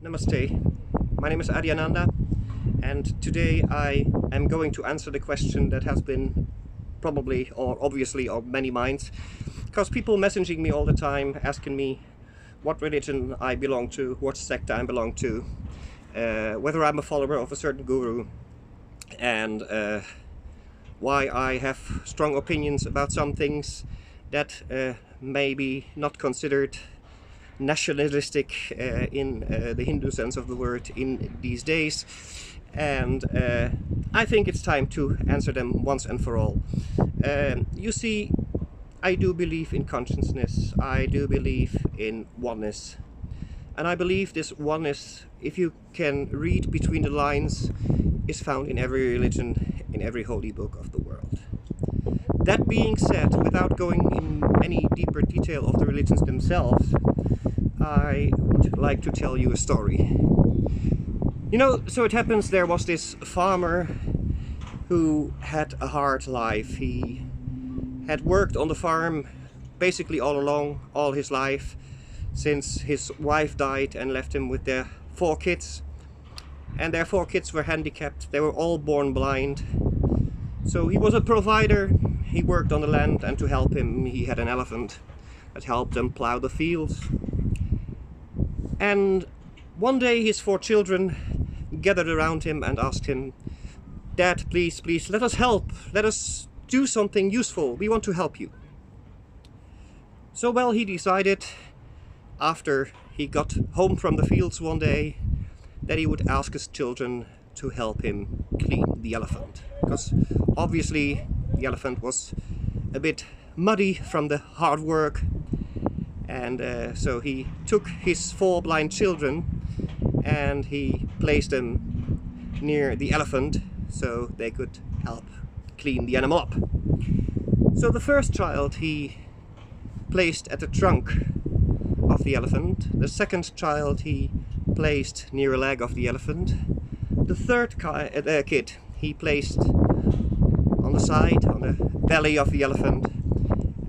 Namaste. My name is Adyananda, and today I am going to answer the question that has been probably or obviously on many minds, because people messaging me all the time asking me what religion I belong to, what sect I belong to, whether I'm a follower of a certain guru, and why I have strong opinions about some things that may be not considered nationalistic in the Hindu sense of the word in these days, and I think it's time to answer them once and for all. You see, I do believe in consciousness, I do believe in oneness, and I believe this oneness, if you can read between the lines, is found in every religion, in every holy book of the world. That being said, without going in any deeper detail of the religions themselves, I would like to tell you a story. You know, so it happens there was this farmer who had a hard life. He had worked on the farm basically all along, all his life, since his wife died and left him with their 4 kids. And their 4 kids were handicapped. They were all born blind. So he was a provider. He worked on the land, and to help him he had an elephant that helped him plow the fields. And one day his 4 children gathered around him and asked him, "Dad, please, please, let us help. Let us do something useful. We want to help you." So, well, he decided, after he got home from the fields one day, that he would ask his children to help him clean the elephant. Because obviously the elephant was a bit muddy from the hard work. And so he took his 4 blind children and he placed them near the elephant so they could help clean the animal up. So the first child he placed at the trunk of the elephant. The second child he placed near a leg of the elephant. The third kid he placed on the side, on the belly of the elephant.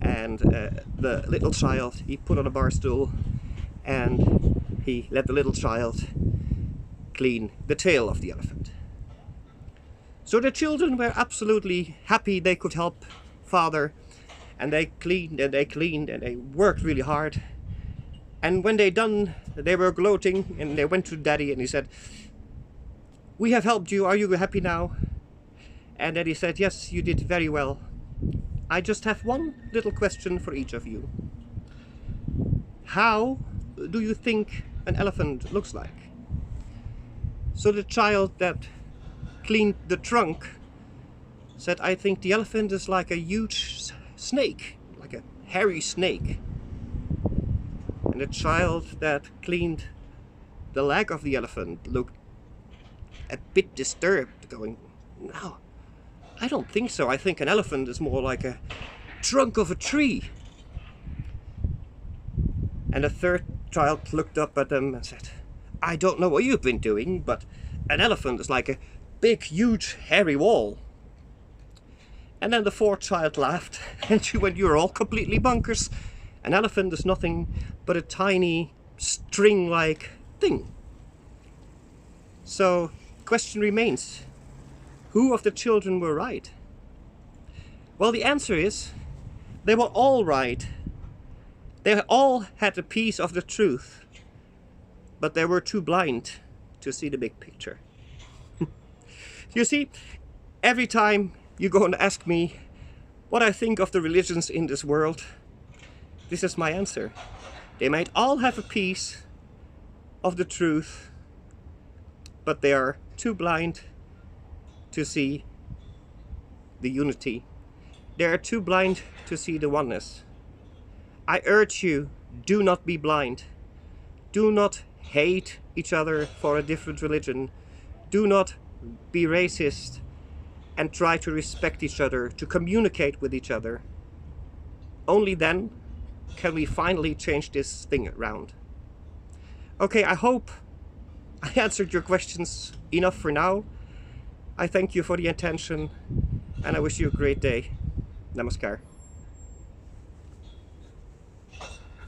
And the little child he put on a bar stool, and he let the little child clean the tail of the elephant. So the children were absolutely happy they could help father, and they cleaned and they cleaned and they worked really hard. And when they done, they were gloating, and they went to daddy and he said, "We have helped you, are you happy now?" And daddy said, "Yes, you did very well. I just have one little question for each of you. How do you think an elephant looks like?" So the child that cleaned the trunk said, "I think the elephant is like a huge snake, like a hairy snake." And the child that cleaned the leg of the elephant looked a bit disturbed, going, "No, I don't think so. I think an elephant is more like a trunk of a tree." And the third child looked up at them and said, "I don't know what you've been doing, but an elephant is like a big, huge, hairy wall." And then the fourth child laughed and she went, "You're all completely bonkers. An elephant is nothing but a tiny string-like thing." So, question remains. Who of the children were right? Well, the answer is, they were all right. They all had a piece of the truth, but they were too blind to see the big picture. You see, every time you go and ask me what I think of the religions in this world, this is my answer. They might all have a piece of the truth, but they are too blind to see the unity. They are too blind to see the oneness. I urge you, do not be blind. Do not hate each other for a different religion. Do not be racist, and try to respect each other, to communicate with each other. Only then can we finally change this thing around. Okay, I hope I answered your questions enough for now. I thank you for the attention, and I wish you a great day. Namaskar.